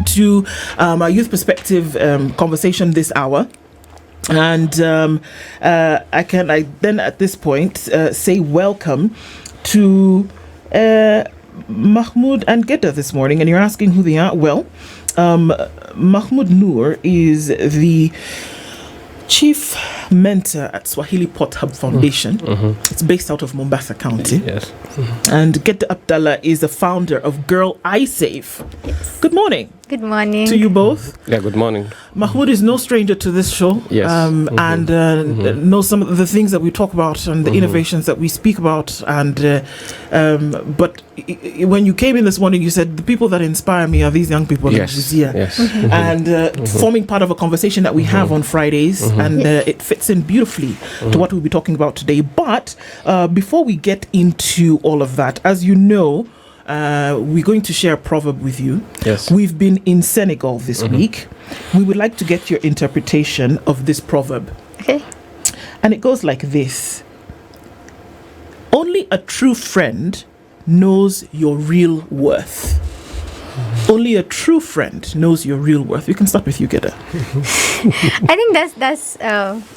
to our Youth Perspective conversation this hour. And I then at this point say welcome to Mahmoud and Gheida this morning. And you're asking who they are? Well, Mahmoud Noor is the Chief Mentor at Swahilipot Hub Foundation. It's based out of Mombasa County. Yes. And Gheida Abdallah is the founder of Girl Isave. Yes. Good morning. Good morning. To you both. Yeah, good morning. Mahmoud is no stranger to this show. Yes. And knows some of the things that we talk about and the innovations that we speak about. And but when you came in this morning, you said the people that inspire me are these young people. Yes. Yes. And forming part of a conversation that we have on Fridays. And it fits in beautifully to what we'll be talking about today. But before we get into all of that, as you know, we're going to share a proverb with you. Yes. We've been in Senegal this week. We would like to get your interpretation of this proverb. Okay. And it goes like this. Only a true friend knows your real worth. Only a true friend knows your real worth. We can start with you, Gheida. I think that's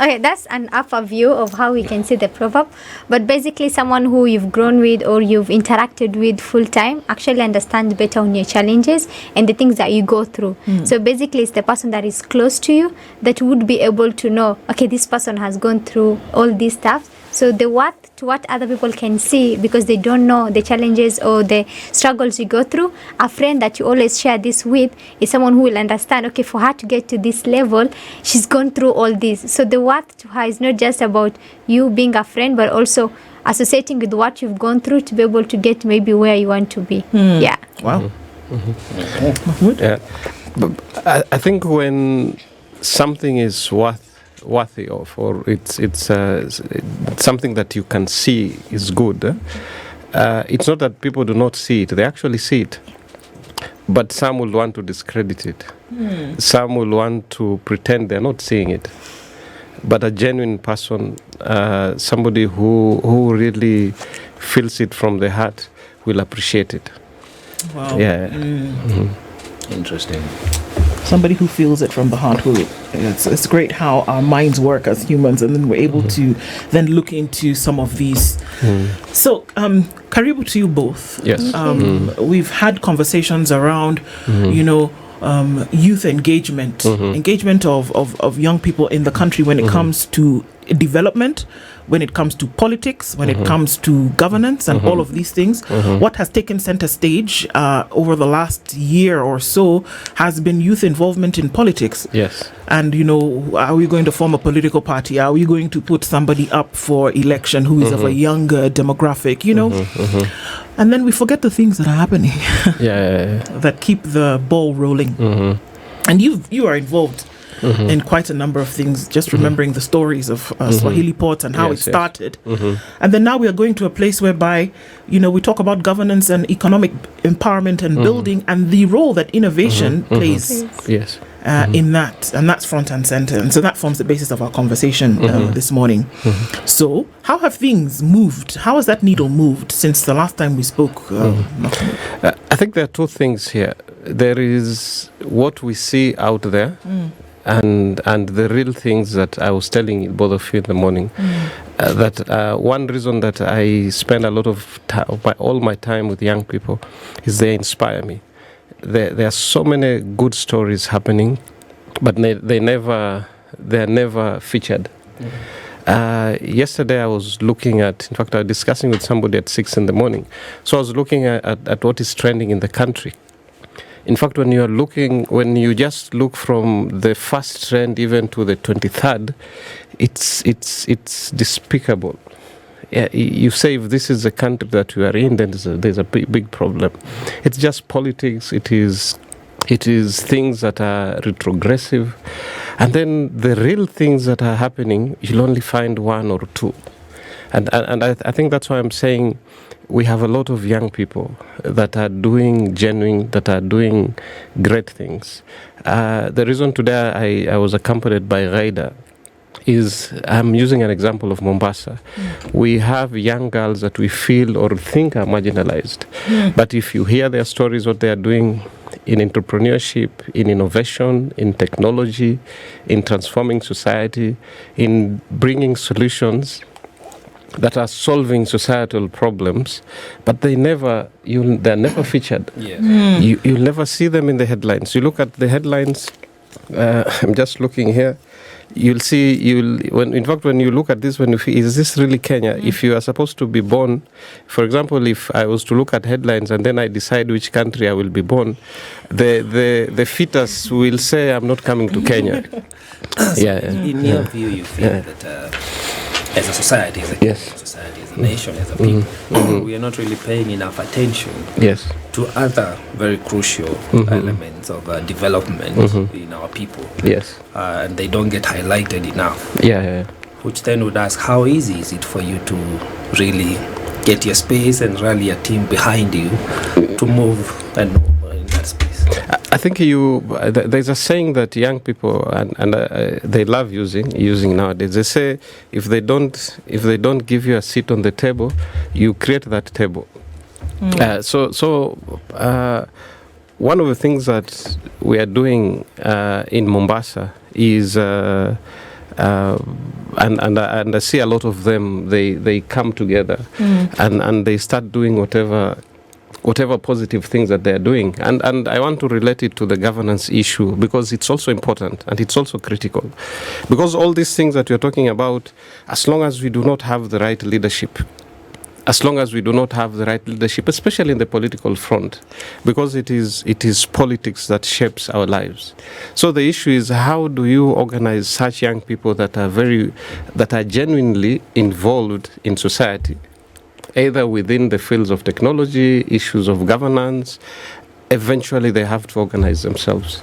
okay. That's an upper view of how we can see the proverb. But basically, someone who you've grown with or you've interacted with full time actually understands better on your challenges and the things that you go through. So basically, it's the person that is close to you that would be able to know, okay, this person has gone through all these stuff. So the what to what other people can see because they don't know the challenges or the struggles you go through. A friend that you always share this with is someone who will understand, okay, for her to get to this level, she's gone through all this. So the what to her is not just about you being a friend, but also associating with what you've gone through to be able to get maybe where you want to be. Yeah. Wow. Yeah. But I think when something is worthy of, or it's something that you can see is good, it's not that people do not see it, they actually see it, but some will want to discredit it. Some will want to pretend they're not seeing it, but a genuine person, somebody who really feels it from the heart, will appreciate it. Wow. Yeah. Interesting. Somebody who feels it from the heart. It's great how our minds work as humans, and then we're able to then look into some of these. So, Karibu to you both. Yes. We've had conversations around, youth engagement, engagement of young people in the country when it comes to development, when it comes to politics, when it comes to governance and all of these things. What has taken center stage over the last year or so has been youth involvement in politics. Yes. And, are we going to form a political party? Are we going to put somebody up for election who is of a younger demographic, And then we forget the things that are happening that keep the ball rolling. And you are involved in quite a number of things, just remembering the stories of Swahilipot and how it started. And then now we are going to a place whereby, we talk about governance and economic empowerment and building and the role that innovation plays in that. And that's front and center. And so that forms the basis of our conversation this morning. So how have things moved? How has that needle moved since the last time we spoke? I think there are two things here. There is what we see out there, and the real things that I was telling both of you in the morning. That one reason that I spend a lot of all my time with young people is they inspire me. There are so many good stories happening, but they're never featured. Yesterday I was looking at, in fact I was discussing with somebody at 6 a.m. So I was looking at what is trending in the country. In fact, when you just look from the first trend even to the 23rd, it's despicable. Yeah, you say if this is the country that we are in, then there's a big problem. It's just politics. It is things that are retrogressive, and then the real things that are happening, you'll only find one or two. And I think that's why I'm saying we have a lot of young people that are doing genuine, that are doing great things. The reason today I was accompanied by Gheida is, I'm using an example of Mombasa. We have young girls that we feel or think are marginalized. But if you hear their stories, what they are doing, in entrepreneurship, in innovation, in technology, in transforming society, in bringing solutions that are solving societal problems, but they're never featured. Yes. You'll never see them in the headlines. You look at the headlines. I'm just looking here. You'll see. When you look at this, is this really Kenya? If you are supposed to be born, for example, if I was to look at headlines and then I decide which country I will be born, the fetus will say, "I'm not coming to Kenya." In your view, you feel that as a society, as a society, as a nation, as a people, we are not really paying enough attention to other very crucial elements of development in our people. And they don't get highlighted enough. Which then would ask, how easy is it for you to really get your space and rally a team behind you to move and move in that space? I think there's a saying that young people and they love using nowadays. They say if they don't give you a seat on the table, you create that table. One of the things that we are doing in Mombasa is and I see a lot of them. They come together and they start doing whatever positive things that they're doing. And I want to relate it to the governance issue because it's also important and it's also critical. Because all these things that you're talking about, as long as we do not have the right leadership, especially in the political front, because it is politics that shapes our lives. So the issue is, how do you organize such young people that are genuinely involved in society, either within the fields of technology, issues of governance? Eventually they have to organize themselves,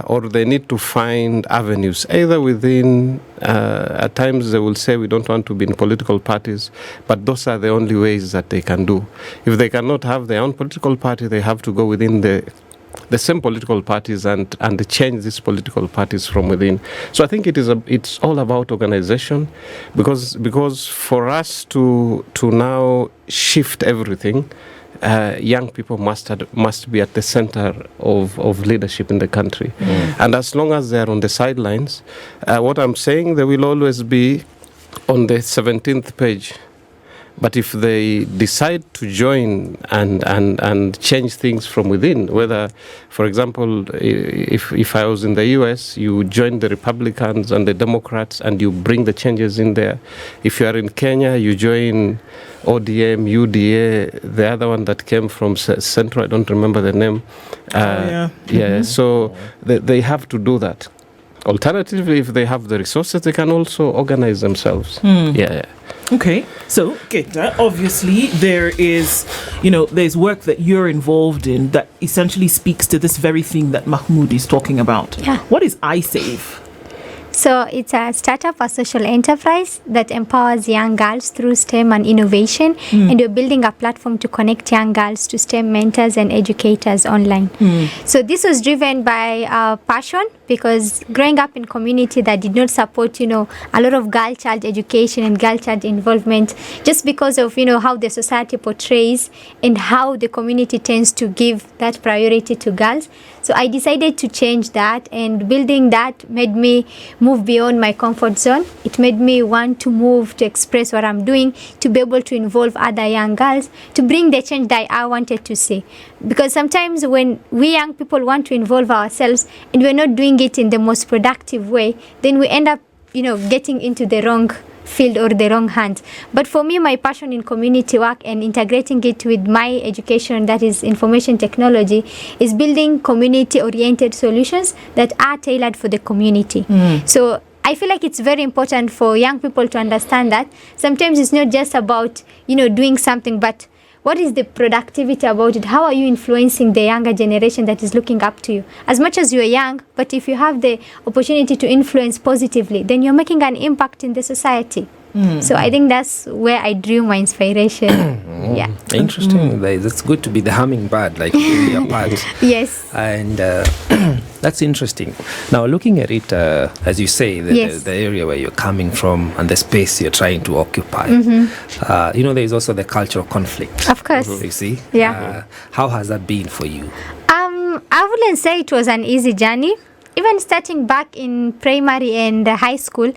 or they need to find avenues, either within, at times they will say we don't want to be in political parties, but those are the only ways that they can do. If they cannot have their own political party, they have to go within the same political parties and change these political parties from within. So I think it's all about organization, because for us to now shift everything, young people must be at the center of leadership in the country. And as long as they are on the sidelines, what I'm saying, they will always be on the 17th page. But if they decide to join and change things from within, whether, for example, if I was in the US, you join the Republicans and the Democrats and you bring the changes in there. If you are in Kenya, you join ODM, UDA, the other one that came from Central, I don't remember the name. So they have to do that. Alternatively, if they have the resources, they can also organize themselves. Okay, so Gheida, obviously there is, there's work that you're involved in that essentially speaks to this very thing that Mahmoud is talking about. What is Isave? So it's a startup, a social enterprise that empowers young girls through STEM and innovation. And we're building a platform to connect young girls to STEM mentors and educators online. So this was driven by our passion, because growing up in community that did not support, a lot of girl child education and girl child involvement, just because of, how the society portrays and how the community tends to give that priority to girls. So I decided to change that, and building that made me move beyond my comfort zone. It made me want to move, to express what I'm doing, to be able to involve other young girls, to bring the change that I wanted to see. Because sometimes when we young people want to involve ourselves and we're not doing it in the most productive way, then we end up, getting into the wrong field or the wrong hands. But for me, my passion in community work and integrating it with my education, that is information technology, is building community-oriented solutions that are tailored for the community. So I feel like it's very important for young people to understand that sometimes it's not just about, doing something, but what is the productivity about it? How are you influencing the younger generation that is looking up to you? As much as you're young, but if you have the opportunity to influence positively, then you're making an impact in the society. So I think that's where I drew my inspiration. Interesting. That's good to be the hummingbird, like your part. Yes. And that's interesting. Now, looking at it, as you say, the area where you're coming from and the space you're trying to occupy, there is also the cultural conflict. Of course. You see? Yeah. How has that been for you? I wouldn't say it was an easy journey. Even starting back in primary and high school,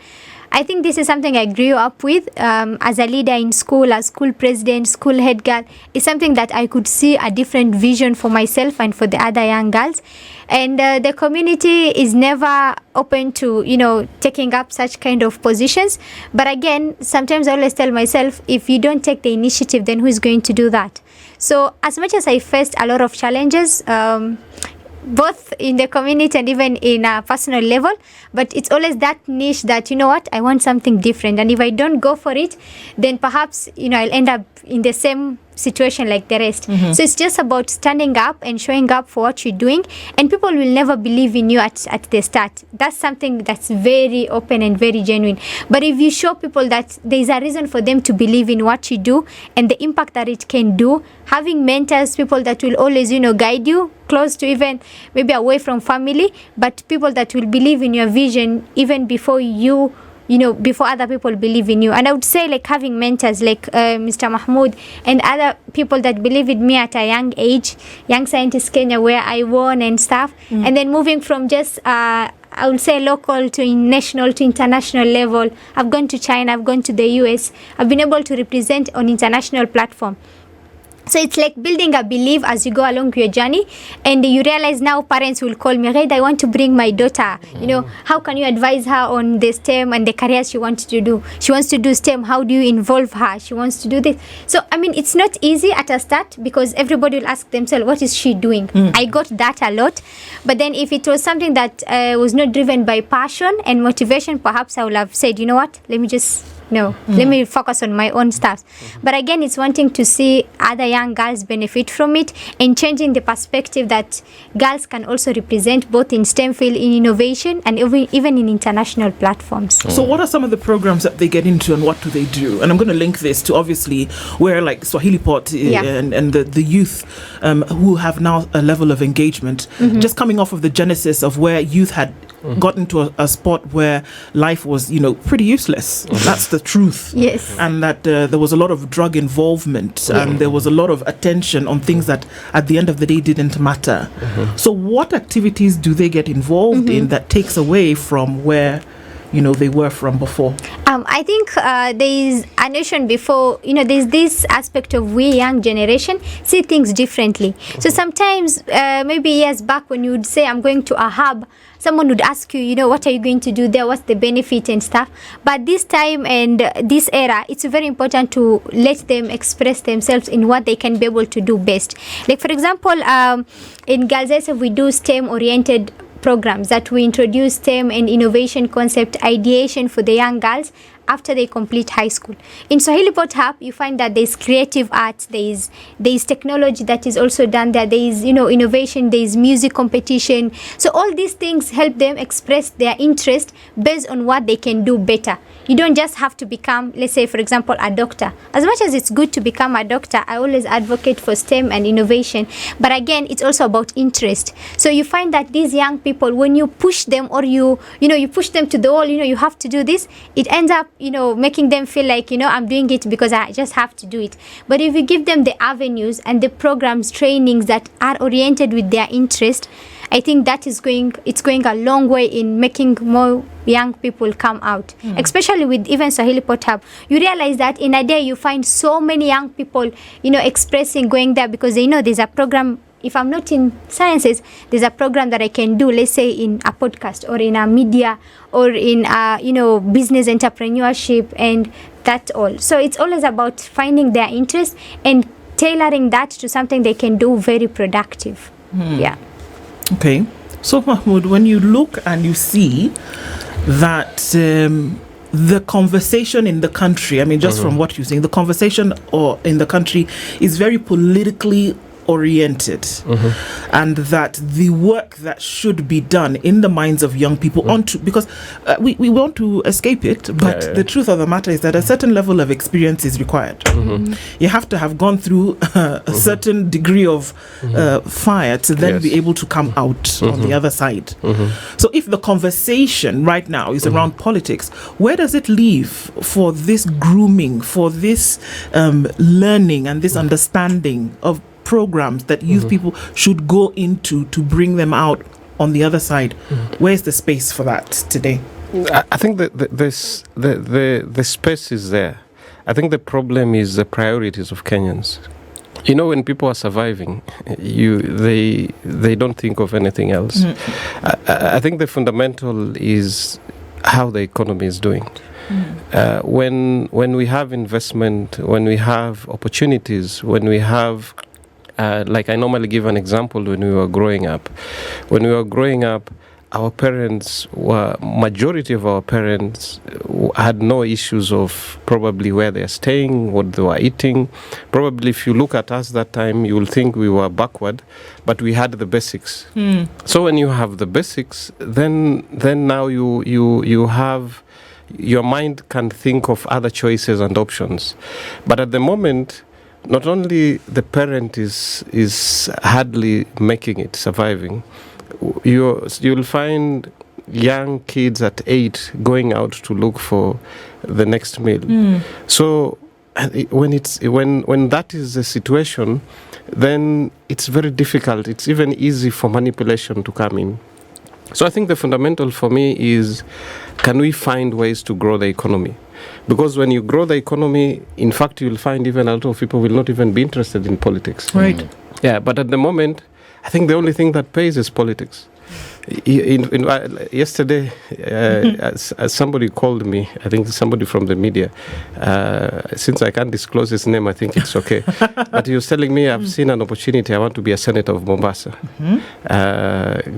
I think this is something I grew up with as a leader in school, as school president, school head girl. It's something that I could see a different vision for myself and for the other young girls. And the community is never open to, taking up such kind of positions. But again, sometimes I always tell myself, if you don't take the initiative, then who is going to do that? So as much as I faced a lot of challenges, both in the community and even in a personal level, but it's always that niche that, I want something different, and if I don't go for it, then perhaps I'll end up in the same situation like the rest. So it's just about standing up and showing up for what you're doing, and people will never believe in you at the start. That's something that's very open and very genuine. But if you show people that there's a reason for them to believe in what you do and the impact that it can do, having mentors, people that will always guide you, close to even maybe away from family, but people that will believe in your vision even before before other people believe in you. And I would say, like, having mentors like Mr. Mahmoud and other people that believe in me at a young age, Young Scientist Kenya, where I won and stuff, and then moving from just I would say local to national to international level. I've gone to China, I've gone to the US, I've been able to represent on international platform. So it's like building a belief as you go along your journey, and you realize now parents will call me, Gheida, I want to bring my daughter. How can you advise her on the STEM and the careers she wants to do? She wants to do STEM. How do you involve her? She wants to do this. So, it's not easy at a start because everybody will ask themselves, what is she doing? I got that a lot. But then if it was something that was not driven by passion and motivation, perhaps I would have said, let me focus on my own stuff. But again, it's wanting to see other young girls benefit from it and changing the perspective that girls can also represent both in STEM field, in innovation, and even in international platforms. So what are some of the programs that they get into, and what do they do? And I'm going to link this to obviously where like Swahilipot and the youth who have now a level of engagement, just coming off of the genesis of where youth had gotten to a spot where life was, pretty useless. That's the truth. Yes. And that there was a lot of drug involvement and there was a lot of attention on things that at the end of the day didn't matter. So what activities do they get involved in that takes away from where they were from before? I think there's a notion before, there's this aspect of we young generation see things differently. So sometimes, maybe years back when you would say, I'm going to a hub, someone would ask you, what are you going to do there? What's the benefit and stuff? But this time and this era, it's very important to let them express themselves in what they can be able to do best. Like, for example, in Girls Isave, we do STEM-oriented programs that we introduce STEM and innovation concept ideation for the young girls after they complete high school. In Swahilipot Hub, you find that there's creative arts, there's technology that is also done there, there's innovation, there's music competition. So all these things help them express their interest based on what they can do better. You don't just have to become, let's say, for example, a doctor. As much as it's good to become a doctor, I always advocate for STEM and innovation. But again, it's also about interest. So you find that these young people, when you push them or you push them to the wall, you have to do this, it ends up, making them feel like, I'm doing it because I just have to do it. But if you give them the avenues and the programs, trainings that are oriented with their interest, I think that it's going a long way in making more young people come out, especially with even Swahilipot Hub. You realize that in a day you find so many young people, expressing going there because they know there's a program. If I'm not in sciences, there's a program that I can do, let's say in a podcast or in a media or in business entrepreneurship and that all. So it's always about finding their interest and tailoring that to something they can do very productive. Yeah. Okay. So Mahmoud, when you look and you see that the conversation in the country, just from what you're saying, the conversation in the country is very politically oriented, and that the work that should be done in the minds of young people because we want to escape it, but the truth of the matter is that a certain level of experience is required. You have to have gone through a certain degree of fire to then be able to come out on the other side. So if the conversation right now is around politics, where does it leave for this grooming, for this learning and this understanding of programs that youth people should go into to bring them out on the other side. Where's the space for that today? I think that the space is there. I think the problem is the priorities of Kenyans. You know, when people are surviving, they don't think of anything else. I think the fundamental is how the economy is doing. When we have investment, when we have opportunities, when we have, like I normally give an example when we were growing up. When we were growing up, majority of our parents had no issues of probably where they're staying, what they were eating. Probably if you look at us that time, you will think we were backward, but we had the basics. So when you have the basics, then now you have, your mind can think of other choices and options. But at the moment, not only the parent is hardly making it, surviving, you'll find young kids at 8 going out to look for the next meal. So when that is the situation, then it's very difficult. It's even easy for manipulation to come in. So I think the fundamental for me is, can we find ways to grow the economy? Because when you grow the economy, in fact, you'll find even a lot of people will not even be interested in politics. Right. Yeah, but at the moment, I think the only thing that pays is politics. Yesterday, as somebody called me, I think somebody from the media, since I can't disclose his name, I think it's okay. But he was telling me, I've seen an opportunity, I want to be a senator of Mombasa.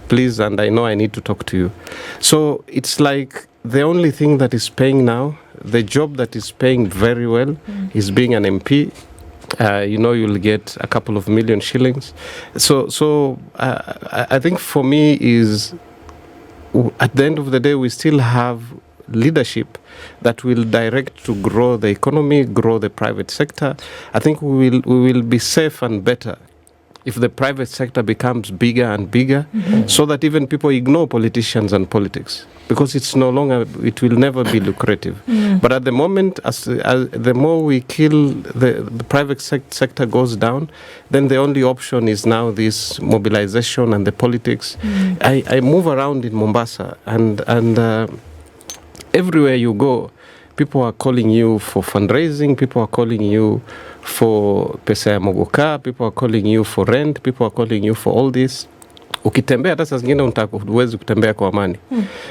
Please, and I know I need to talk to you. So it's like the only thing that is paying now, the job that is paying very well is being an MP. You'll get a couple of million shillings. So I think for me is, at the end of the day, we still have leadership that will direct to grow the economy, grow the private sector. I think we will be safe and better if the private sector becomes bigger and bigger, so that even people ignore politicians and politics, because it will never be lucrative. But at the moment, as the more we kill, the private sector goes down, then the only option is now this mobilization and the politics. I move around in Mombasa, and everywhere you go, people are calling you for fundraising, people are calling you for pesa ya mogoka, people are calling you for rent, people are calling you for all this. Ukitembea hata saa zingine huwezi kutembea kwa amani.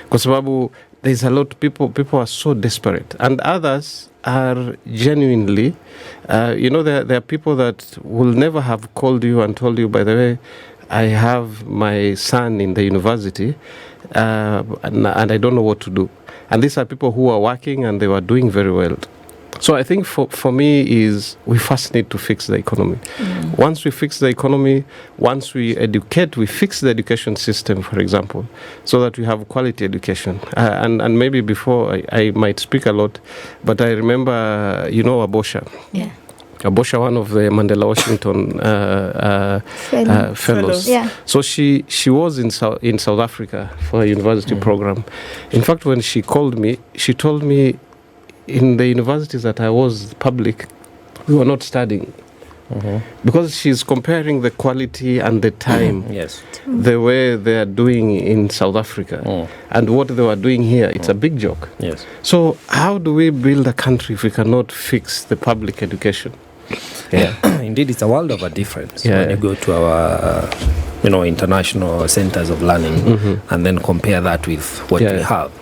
Kwa sababu there's a lot of people are so desperate, and others are genuinely, there are people that will never have called you and told you, by the way, I have my son in the university and I don't know what to do. And these are people who are working and they were doing very well. So I think for me is, we first need to fix the economy. Once we fix the economy, once we educate, we fix the education system, for example, so that we have quality education. And maybe before I might speak a lot, but I remember, Abosha. Yeah. Abosha, one of the Mandela Washington fellows. Yeah. So she was in South Africa for a university program. In fact, when she called me, she told me, in the universities that I was public, we were not studying. Because she's comparing the quality and the time, the way they are doing in South Africa and what they were doing here. It's a big joke. Yes. So how do we build a country if we cannot fix the public education? Yeah. Indeed, it's a world of a difference when you go to our international centers of learning and then compare that with what we have,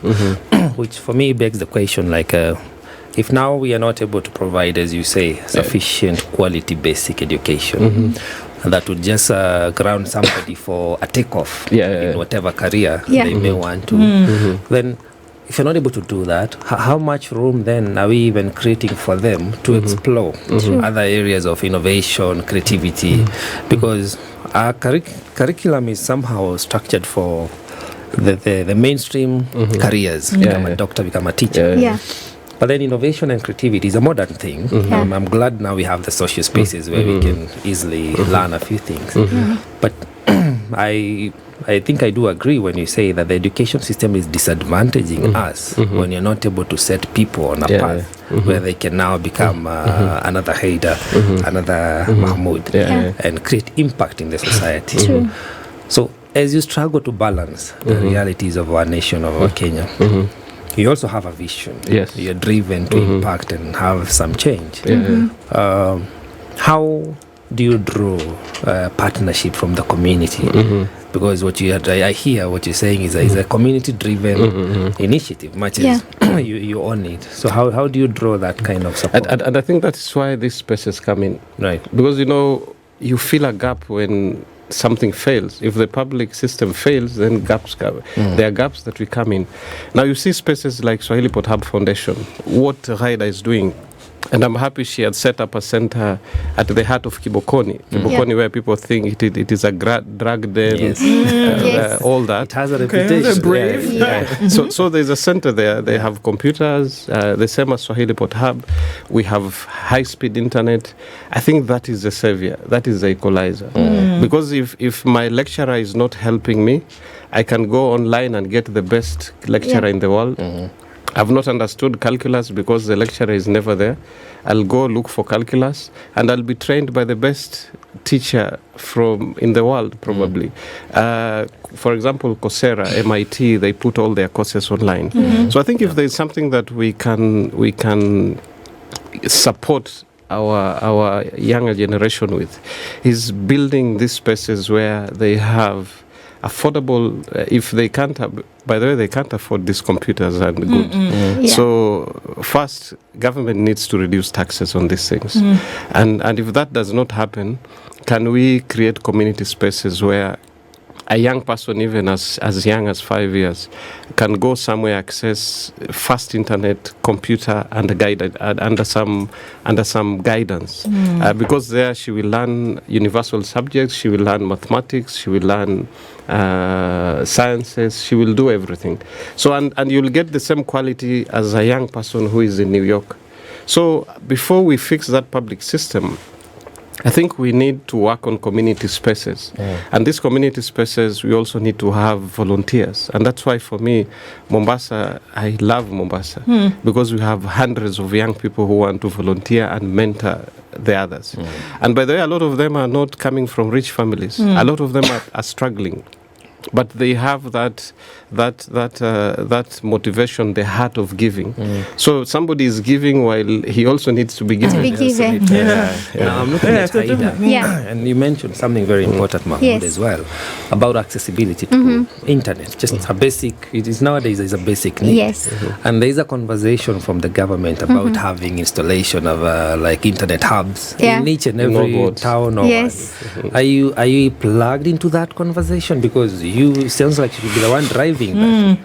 which for me begs the question, like, if now we are not able to provide, as you say, sufficient quality basic education, and that would just ground somebody for a takeoff in whatever career they may want to, then if you're not able to do that, how much room then are we even creating for them to explore other areas of innovation, creativity? Because our curriculum is somehow structured for the mainstream careers, become a doctor, become a teacher. But then innovation and creativity is a modern thing. I'm glad now we have the social spaces where we can easily learn a few things. But I I think I do agree when you say that the education system is disadvantaging us when you're not able to set people on a path where they can now become another Gheida, another Mahmoud, and create impact in the society. True. So as you struggle to balance the realities of our nation, of our Kenya, you also have a vision. Yes. You're driven to impact and have some change. How do you draw partnership from the community? Because I hear what you're saying is a community-driven initiative, much as you own it. So how do you draw that kind of support? And I think that's why these spaces come in. Right. Because, you feel a gap when something fails. If the public system fails, then gaps come. There are gaps that we come in. Now you see spaces like Swahilipot Hub Foundation, what Gheida is doing. And I'm happy she had set up a center at the heart of Kibokoni, where people think it is a drug den, all that. It has a reputation. Brave. So there's a center there. They have computers, the same as Swahilipot Hub. We have high-speed internet. I think that is the savior. That is the equalizer. Because if my lecturer is not helping me, I can go online and get the best lecturer in the world. I've not understood calculus because the lecturer is never there. I'll go look for calculus and I'll be trained by the best teacher in the world, probably. For example, Coursera, MIT, they put all their courses online. So I think if there's something that we can support our younger generation with, is building these spaces where they have affordable, if they can't have, by the way, they can't afford these computers and goods. So first, government needs to reduce taxes on these things. And if that does not happen, can we create community spaces where a young person, even as young as 5 years, can go somewhere, access fast internet, computer, and guided under some guidance, because there she will learn universal subjects, she will learn mathematics, she will learn sciences, she will do everything. So and you'll get the same quality as a young person who is in New York. So before we fix that public system, I think we need to work on community spaces. And these community spaces, we also need to have volunteers. And that's why for me, Mombasa, I love Mombasa, because we have hundreds of young people who want to volunteer and mentor the others. And by the way, a lot of them are not coming from rich families. A lot of them are struggling. But they have that motivation, the heart of giving. So somebody is giving while he also needs to be given. Now I'm looking at Gheida, and you mentioned something very important, Mahmoud, as well, about accessibility to internet. Just a basic. It is nowadays is a basic need. And there is a conversation from the government about having installation of like internet hubs in each and every town. Are you plugged into that conversation? Because you sounds like you should be the one driving that.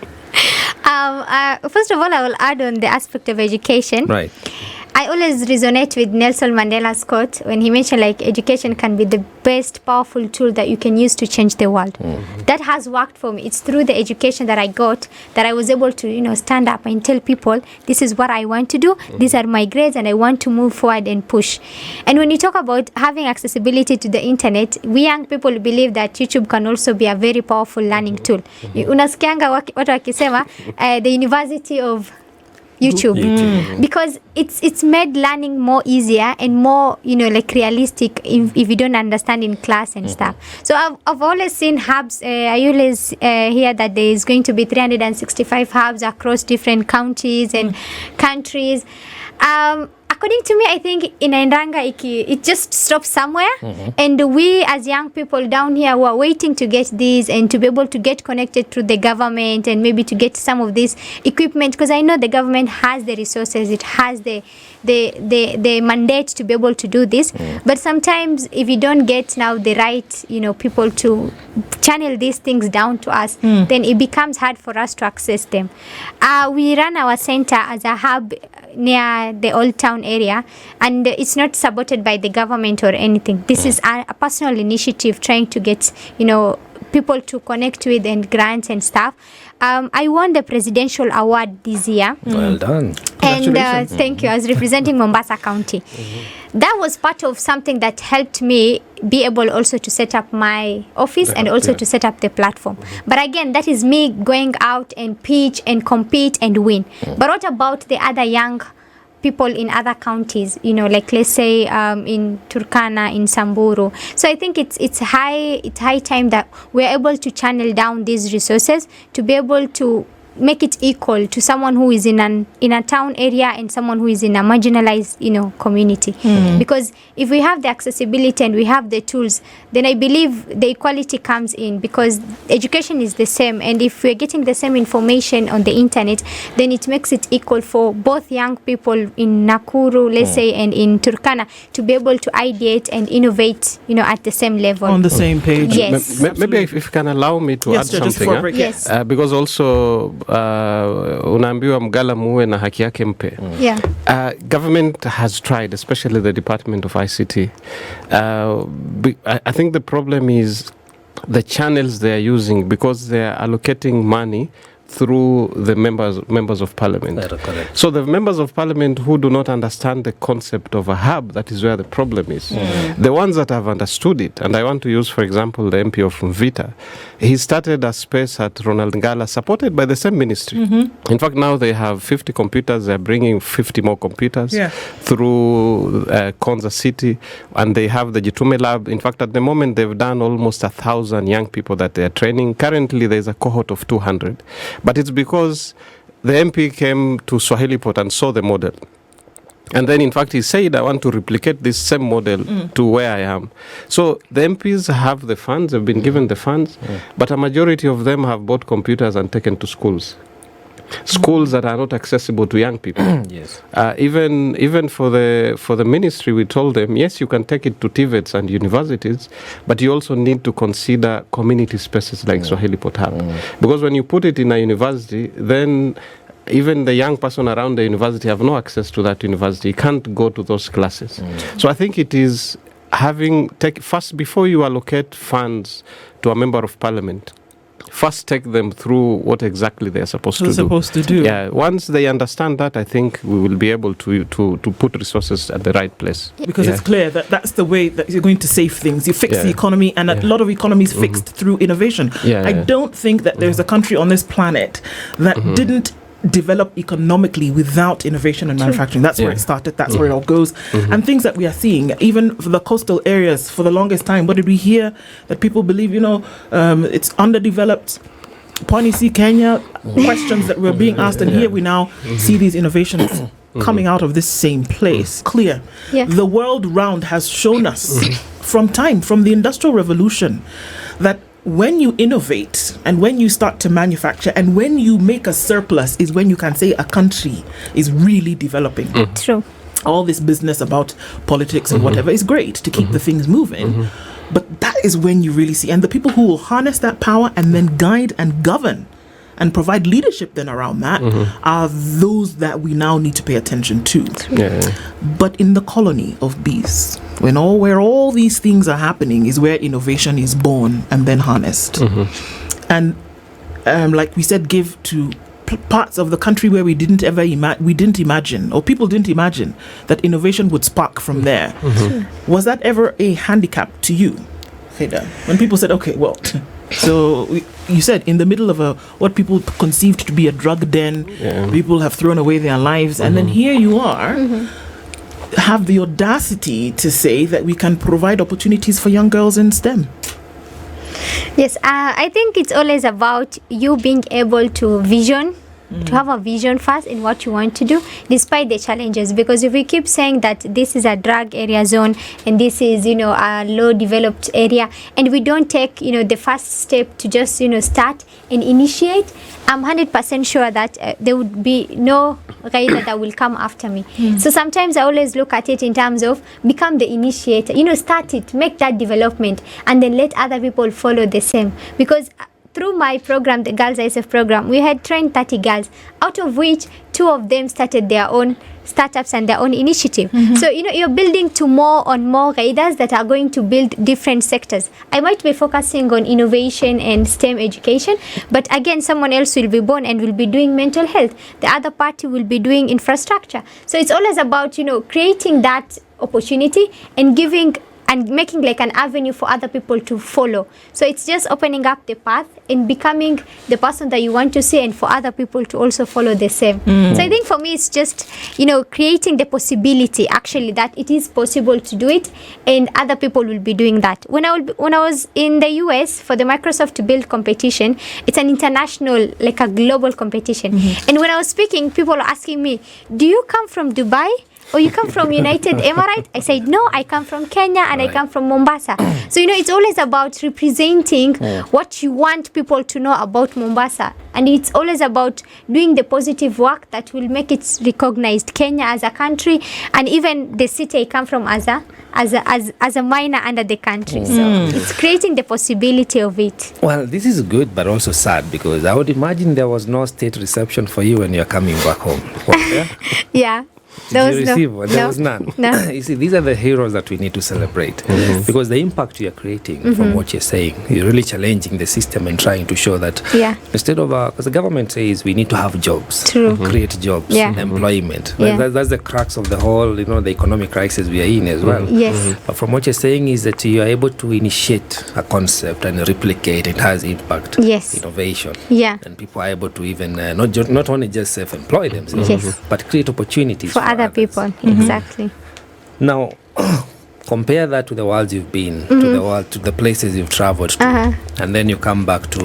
First of all, I will add on the aspect of education. Right. I always resonate with Nelson Mandela's quote when he mentioned like education can be the best powerful tool that you can use to change the world. That has worked for me. It's through the education that I got that I was able to stand up and tell people this is what I want to do, these are my grades, and I want to move forward and push. And when you talk about having accessibility to the internet, we young people believe that YouTube can also be a very powerful learning tool. Unasikianga watu wakisema the University of YouTube. Because it's made learning more easier and more like realistic if you don't understand in class and stuff. So I've always seen hubs. I always hear that there is going to be 365 hubs across different counties and countries. According to me, I think inaendanga it just stops somewhere, and we as young people down here who are waiting to get these and to be able to get connected to the government and maybe to get some of this equipment, because I know the government has the resources, it has the mandate to be able to do this. But sometimes if you don't get now the right people to channel these things down to us, then it becomes hard for us to access them. We run our center as a hub near the Old Town area, and it's not supported by the government or anything. This is a personal initiative trying to get people to connect with and grants and stuff. I won the presidential award this year. Well done. And thank you. I was representing Mombasa County. That was part of something that helped me be able also to set up my office and also to set up the platform. But again, that is me going out and pitch and compete and win. But what about the other young people in other counties, like let's say in Turkana, in Samburu? So I think it's high time that we're able to channel down these resources to be able to make it equal to someone who is in a town area and someone who is in a marginalized community. Because if we have the accessibility and we have the tools, then I believe the equality comes in, because education is the same, and if we're getting the same information on the internet, then it makes it equal for both young people in Nakuru, let's say, and in Turkana to be able to ideate and innovate at the same level, on the same page. Yes. Maybe if you can allow me to add something. Yes. Because also unaambiwa mgala muwe na haki yake mpe. Government has tried, especially the Department of ICT. I think the problem is the channels they are using, because they are allocating money through the members of parliament. So the members of parliament who do not understand the concept of a hub, that is where the problem is. The ones that have understood it, and I want to use, for example, the MP of Mvita, he started a space at Ronald Ngala, supported by the same ministry. In fact, now they have 50 computers. They're bringing 50 more computers through Konza City, and they have the Jitume Lab. In fact, at the moment, they've done almost 1,000 young people that they are training. Currently, there's a cohort of 200. But it's because the MP came to Swahilipot and saw the model. And then, in fact, he said, I want to replicate this same model to where I am. So the MPs have the funds, they've been given the funds, but a majority of them have bought computers and taken to schools. Schools that are not accessible to young people. Yes. Even for the ministry, we told them, yes, you can take it to TVETs and universities, but you also need to consider community spaces like Swahilipot Hub. Because when you put it in a university, then even the young person around the university have no access to that university. You can't go to those classes. So I think it is first, before you allocate funds to a member of parliament, first take them through what exactly they're supposed to do. Yeah, once they understand that, I think we will be able to put resources at the right place. Because it's clear that that's the way that you're going to save things. You fix the economy, and a lot of economy is fixed through innovation. I don't think that there's a country on this planet that didn't develop economically without innovation and manufacturing. That's where it started. That's where it all goes. And things that we are seeing, even for the coastal areas, for the longest time, what did we hear? That people believe, it's underdeveloped. Pwani see Kenya, questions that were being asked, and here we now see these innovations coming out of this same place. Clear. The world round has shown us from the Industrial Revolution, that when you innovate and when you start to manufacture and when you make a surplus is when you can say a country is really developing. True. All this business about politics and whatever is great to keep the things moving. But that is when you really see. And the people who will harness that power and then guide and govern and provide leadership then around that are those that we now need to pay attention to. But in the colony of bees, where all these things are happening is where innovation is born and then harnessed. And like we said, give to parts of the country where we didn't imagine, or people didn't imagine that innovation would spark from there. Was that ever a handicap to you, Gheida? When people said, okay, well, so you said in the middle of what people conceived to be a drug den, people have thrown away their lives, and then here you are, have the audacity to say that we can provide opportunities for young girls in STEM. Yes, I think it's always about you being able to vision, to have a vision first in what you want to do, despite the challenges. Because if we keep saying that this is a drug area zone and this is, a low developed area, and we don't take, the first step to just, start and initiate, I'm 100% sure that there would be no Gheida that will come after me. So sometimes I always look at it in terms of become the initiator, start it, make that development, and then let other people follow the same. Because through my program, the Girls ISF program, we had trained 30 girls, out of which 2 of them started their own startups and their own initiative. So, you're building to more Gheidas that are going to build different sectors. I might be focusing on innovation and STEM education, but again, someone else will be born and will be doing mental health. The other party will be doing infrastructure. So it's always about, creating that opportunity and giving and making like an avenue for other people to follow. So it's just opening up the path and becoming the person that you want to see, and for other people to also follow the same. So I think for me it's just, creating the possibility actually that it is possible to do it, and other people will be doing that. When I was in the US for the Microsoft to Build competition, it's an international, like a global competition. And when I was speaking, people were asking me, do you come from Dubai? Or you come from United Emirates? I said, no, I come from Kenya and I come from Mombasa. So, it's always about representing what you want people to know about Mombasa. And it's always about doing the positive work that will make it recognized, Kenya as a country, and even the city I come from as a minor under the country. So it's creating the possibility of it. Well, this is good, but also sad, because I would imagine there was no state reception for you when you're coming back home. Yeah. There was none. No. You see, these are the heroes that we need to celebrate, because the impact you're creating from what you're saying, you're really challenging the system and trying to show that instead of, because the government says we need to have jobs, create jobs, employment. That's the crux of the whole, the economic crisis we are in as well. Yes. But from what you're saying is that you are able to initiate a concept and replicate it, has impact, innovation, and people are able to even not only just self-employ themselves, but create opportunities for other people. Exactly. Now, compare that to the world you've been, to the places you've traveled to, and then you come back to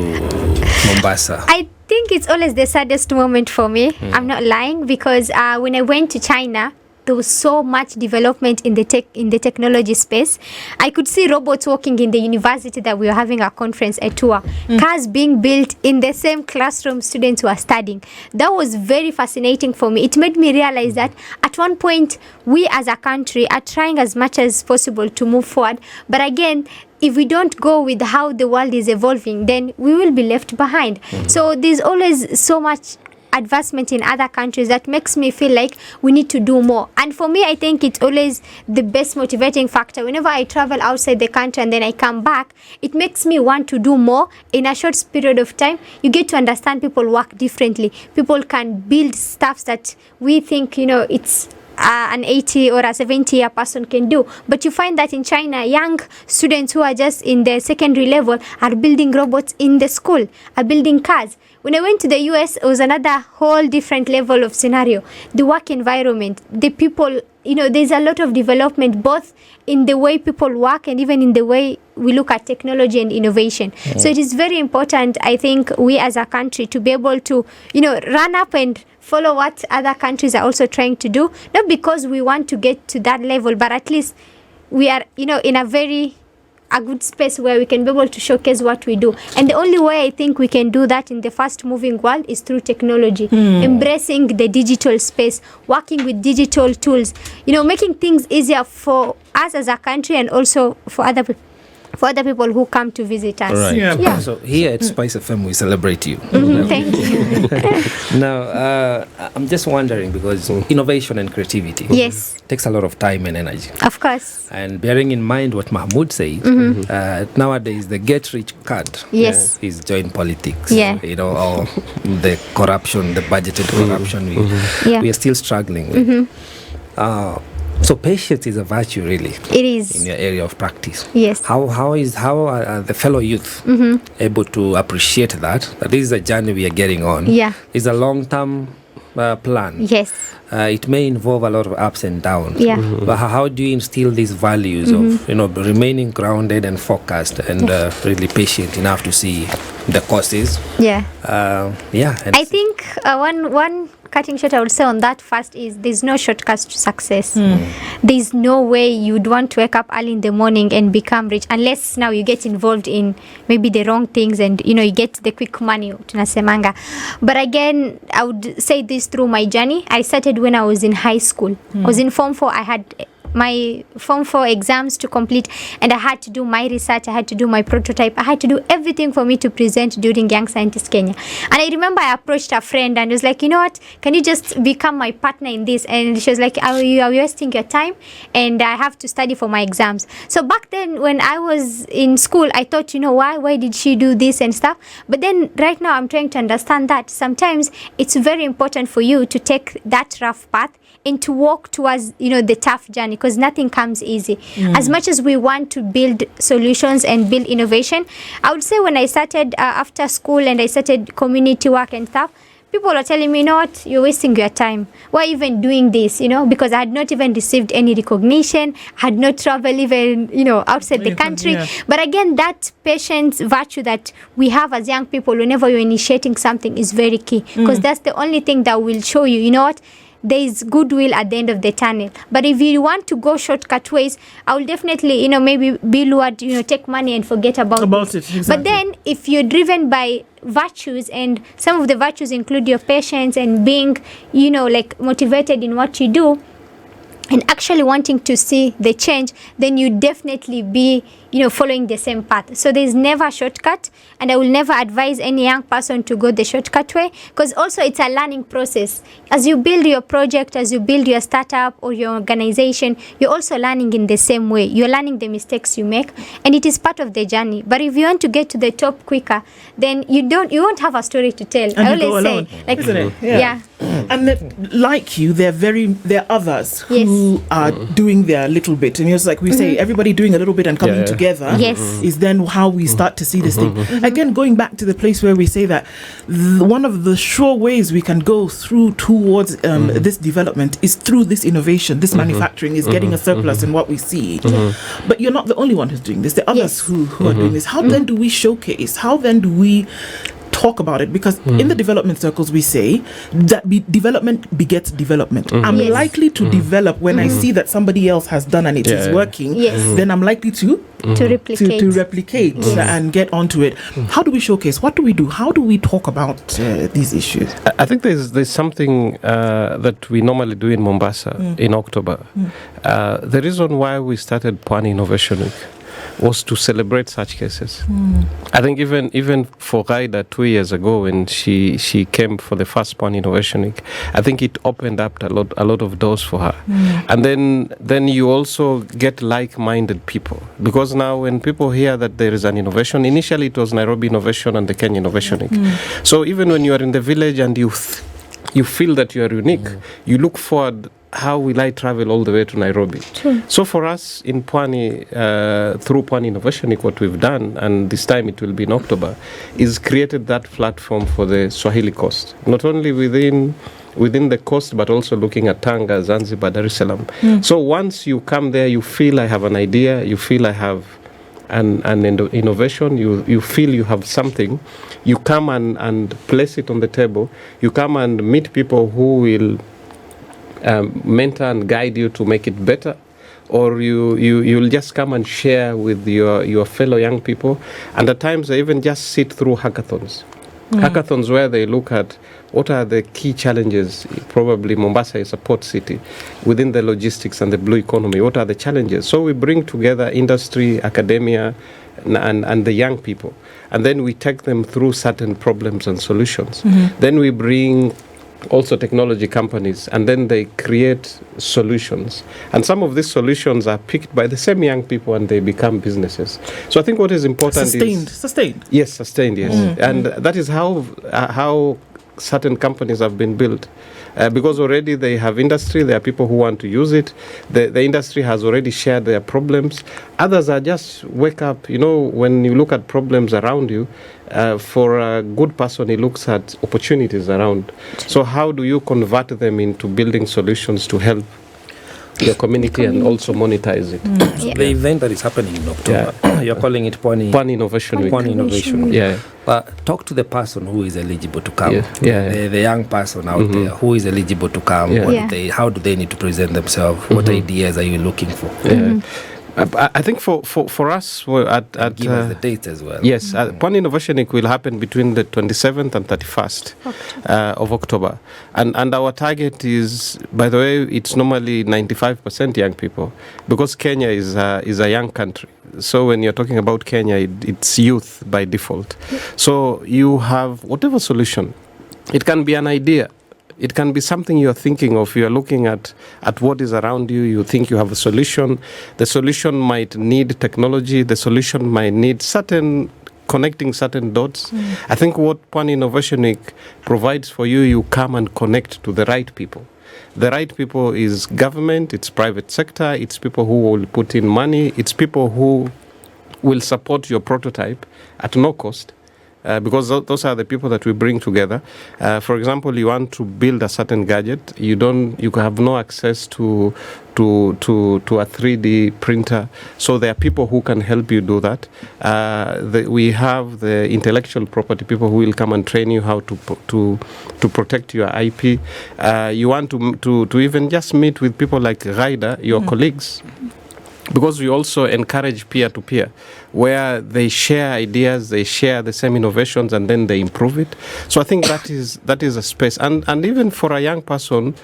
Mombasa. I think it's always the saddest moment for me. I'm not lying, because when I went to China, there was so much development in the technology space. I could see robots working in the university that we were having a conference, a tour. Cars being built in the same classroom students were studying. That was very fascinating for me. It made me realize that at one point, we as a country are trying as much as possible to move forward. But again, if we don't go with how the world is evolving, then we will be left behind. So there's always so much advancement in other countries that makes me feel like we need to do more. And for me, I think it's always the best motivating factor. Whenever I travel outside the country and then I come back, it makes me want to do more in a short period of time. You get to understand people work differently. People can build stuff that we think, it's an 80 or a 70-year person can do. But you find that in China, young students who are just in the secondary level are building robots in the school, are building cars. When I went to the US, it was another whole different level of scenario. The work environment, the people, there's a lot of development both in the way people work and even in the way we look at technology and innovation. So it is very important, I think, we as a country to be able to, run up and follow what other countries are also trying to do. Not because we want to get to that level, but at least we are, in a good space where we can be able to showcase what we do. And the only way I think we can do that in the fast moving world is through technology, embracing the digital space, working with digital tools, making things easier for us as a country and also for other people who come to visit us. Right. So here at SpiceFM, we celebrate you. Thank you. Now, I'm just wondering, because innovation and creativity takes a lot of time and energy. Of course. And bearing in mind what Mahmoud said, nowadays the get-rich card is join politics. Or the corruption, the budgeted corruption we are still struggling with. So patience is a virtue, really. It is. In your area of practice. Yes. How are the fellow youth able to appreciate that this is a journey we are getting on? Yeah. It's a long-term plan. Yes. It may involve a lot of ups and downs. Yeah. But how do you instill these values of remaining grounded and focused and really patient enough to see the causes? Yeah. And I think one cutting short I would say on that first is there's no shortcuts to success. There's no way you'd want to wake up early in the morning and become rich unless now you get involved in maybe the wrong things and you get the quick money tunasemanga. But again, I would say this through my journey. I started when I was in high school. I was in Form 4. I had my Form 4 exams to complete and I had to do my research, I had to do my prototype, I had to do everything for me to present during Young Scientist Kenya. And I remember I approached a friend and was like, you know what, can you just become my partner in this? And she was like, you are wasting your time and I have to study for my exams. So back then when I was in school, I thought, why did she do this and stuff? But then right now I'm trying to understand that sometimes it's very important for you to take that rough path and to walk towards, the tough journey. because nothing comes easy. As much as we want to build solutions and build innovation, I would say when I started after school and I started community work and stuff, people are telling me, you know what, you're wasting your time. Why even doing this, because I had not even received any recognition, had not traveled even, outside the country. Yeah. But again, that patience virtue that we have as young people whenever you're initiating something is very key, because that's the only thing that will show you, you know what, there is goodwill at the end of the tunnel. But if you want to go shortcut ways, I will definitely, maybe be lured, take money and forget about it. Exactly. But then if you're driven by virtues, and some of the virtues include your patience and being, motivated in what you do, and actually wanting to see the change, then you definitely be, following the same path. So there's never a shortcut, and I will never advise any young person to go the shortcut way, because also it's a learning process. As you build your project, as you build your startup or your organization, you're also learning in the same way. You're learning the mistakes you make, and it is part of the journey. But if you want to get to the top quicker, then you won't have a story to tell. And I always say, isn't it? Yeah. And that, like you, there are others who are doing their little bit, and it's like we say, everybody doing a little bit and coming together is then how we start to see this thing. Again, going back to the place where we say that one of the sure ways we can go towards this development is through this innovation, this manufacturing is getting a surplus in what we see. But you're not the only one who's doing this. There are others who are doing this. How then do we showcase? How then do we talk about it? Because in the development circles we say that development begets development. I'm likely to develop when I see that somebody else has done and it is working. Then I'm likely to replicate and get onto it. How do we showcase? What do we do? How do we talk about these issues? I think there's something that we normally do in Mombasa in October. The reason why we started Pwani Innovation Week was to celebrate such cases. I think even for Gheida 2 years ago when she came for the first Pwani Innovation Week, I think it opened up a lot of doors for her. And then you also get like-minded people, because now when people hear that there is an innovation, initially it was Nairobi Innovation and the Kenya Innovation Week. So even when you are in the village and you feel that you are unique, you look forward, how will I travel all the way to Nairobi? So for us in Pwani, through Pwani Innovation Week, what we've done, and this time it will be in October, is created that platform for the Swahili coast, not only within the coast, but also looking at Tanga, Zanzibar, Dar es Salaam. So once you come there, you feel I have an idea, you feel I have an innovation, you feel you have something, you come and place it on the table, you come and meet people who will mentor and guide you to make it better, or you'll just come and share with your fellow young people. And at times they even just sit through hackathons. Hackathons where they look at what are the key challenges. Probably Mombasa is a port city. Within the logistics and the blue economy, what are the challenges? So we bring together industry, academia, and the young people. And then we take them through certain problems and solutions. Then we bring also technology companies, and then they create solutions. And some of these solutions are picked by the same young people and they become businesses. So I think what is important is... Sustained. Yes, sustained, yes. And that is how certain companies have been built. Because already they have industry, there are people who want to use it. The industry has already shared their problems. Others are just wake up. When you look at problems around you, for a good person, he looks at opportunities around. So how do you convert them into building solutions to help your community and also monetize it? So the event that is happening in October, you're calling it Pwani Innovation Week. Pwani Innovation Week. Yeah. But talk to the person who is eligible to come. The young person out there who is eligible to come. How do they need to present themselves? What ideas are you looking for? I think for us, give us the date as well. Yes, Pwani Innovation Week will happen between the 27th and 31st of October. And our target is, by the way, it's normally 95% young people, because Kenya is a young country. So when you're talking about Kenya, it's youth by default. So you have whatever solution. It can be an idea. It can be something you're thinking of. You're looking at what is around you. You think you have a solution. The solution might need technology. The solution might need connecting certain dots. I think what Pwani Innovation Week provides for you, you come and connect to the right people. The right people is government, it's private sector, it's people who will put in money, it's people who will support your prototype at no cost. Because those are the people that we bring together. For example, you want to build a certain gadget, you have no access to a 3D printer. So there are people who can help you do that. We have the intellectual property people who will come and train you how to protect your IP. You want to even just meet with people like Gheida, your colleagues. Because we also encourage peer-to-peer, where they share ideas, they share the same innovations, and then they improve it. So I think that is a space. And even for a young person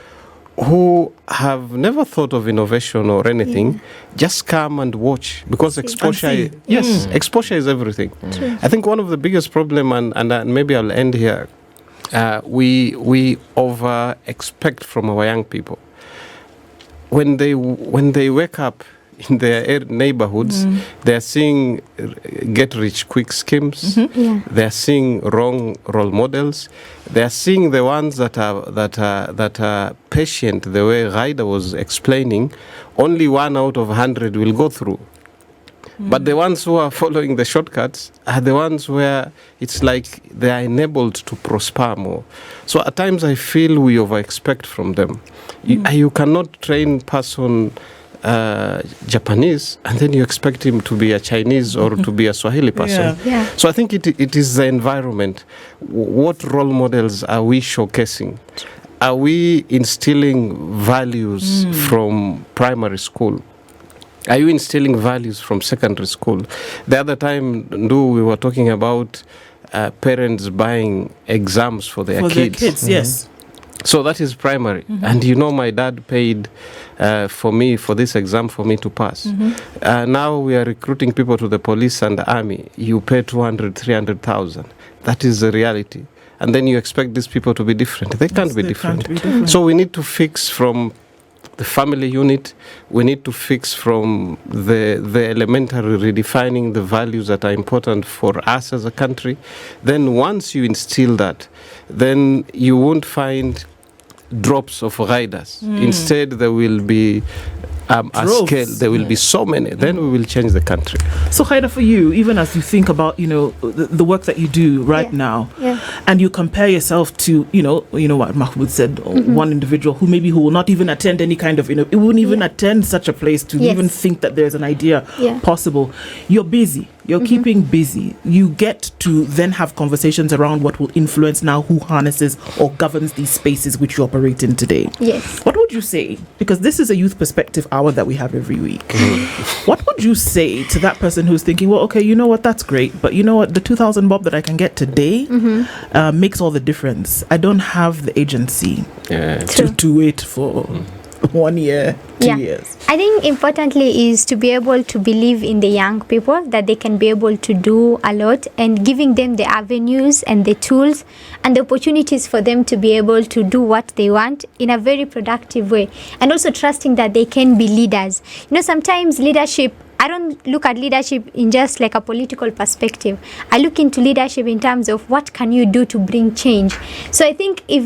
who have never thought of innovation or anything, just come and watch, because exposure exposure is everything. True. I think one of the biggest problem, and maybe I'll end here, we over expect from our young people. When they wake up in their neighborhoods, they're seeing get-rich-quick schemes. They're seeing wrong role models. They're seeing the ones that are patient, the way Gheida was explaining. Only 1 out of 100 will go through. But the ones who are following the shortcuts are the ones where it's like they are enabled to prosper more. So at times I feel we over-expect from them. You cannot train person Japanese and then you expect him to be a Chinese or to be a Swahili person. So I think it is the environment. What role models are we showcasing? Are we instilling values from primary school? Are you instilling values from secondary school? The other time, we were talking about parents buying exams for their kids. Yes. So that is primary. And my dad paid for this exam for me to pass. Now we are recruiting people to the police and the army. You pay 200, 300,000. That is the reality. And then you expect these people to be different. They can't be different. So we need to fix from the family unit. We need to fix from the elementary, redefining the values that are important for us as a country. Then once you instill that, then you won't find drops of Gheidas. Instead, there will be a scale. There will be so many. Then we will change the country. So, Gheida, for you, even as you think about the work that you do right now, and you compare yourself to what Mahmoud said, one individual who will not even attend any kind of it wouldn't even attend such a place to even think that there's an idea possible. You're busy. You're keeping busy. You get to then have conversations around what will influence now who harnesses or governs these spaces which you operate in today. Yes. What would you say? Because this is a youth perspective hour that we have every week. What would you say to that person who's thinking, well, okay, you know what, that's great, but you know what, the 2,000 bob that I can get today makes all the difference. I don't have the agency to wait for 1 year, 2 years. I think importantly is to be able to believe in the young people, that they can be able to do a lot, and giving them the avenues and the tools and the opportunities for them to be able to do what they want in a very productive way, and also trusting that they can be leaders. Sometimes leadership, I don't look at leadership in just like a political perspective. I look into leadership in terms of what can you do to bring change. So I think if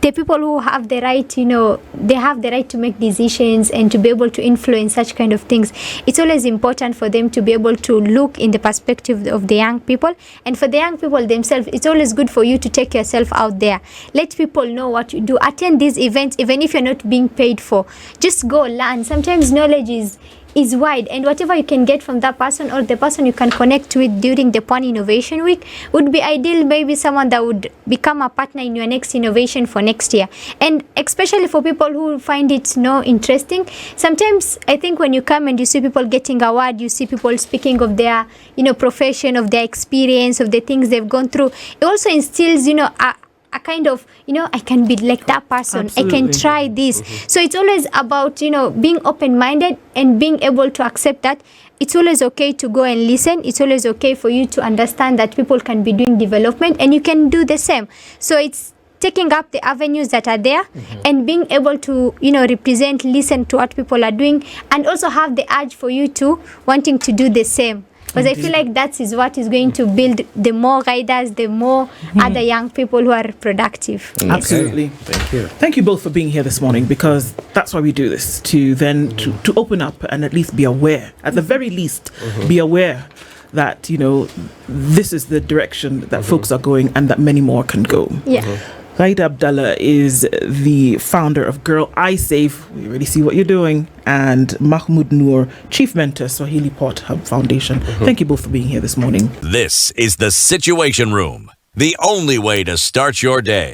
the people who have the right, they have the right to make decisions and to be able to influence such kind of things, it's always important for them to be able to look in the perspective of the young people. And for the young people themselves, it's always good for you to take yourself out there. Let people know what you do. Attend these events, even if you're not being paid for. Just go learn. Sometimes knowledge is wide, and whatever you can get from that person or the person you can connect with during the Pwani Innovation Week would be ideal. Maybe someone that would become a partner in your next innovation for next year. And especially for people who find it interesting, sometimes I think when you come and you see people getting award, you see people speaking of their profession, of their experience, of the things they've gone through, it also instills a kind of, I can be like that person. Absolutely. I can try this. So it's always about, being open-minded and being able to accept that it's always okay to go and listen. It's always okay for you to understand that people can be doing development and you can do the same. So it's taking up the avenues that are there and being able to, listen to what people are doing, and also have the urge for you to wanting to do the same. Because I feel like that is what is going to build the more Gheidas, the more other young people who are productive. Absolutely. Thank you. Thank you both for being here this morning, because that's why we do this, to then to open up and at least be aware, at the very least, be aware that, you know, this is the direction that folks are going and that many more can go. Yeah. Gheida Abdallah is the founder of Girl Isave. We really see what you're doing. And Mahmoud Noor, Chief Mentor, Swahilipot Hub Foundation. Thank you both for being here this morning. This is The Situation Room, the only way to start your day.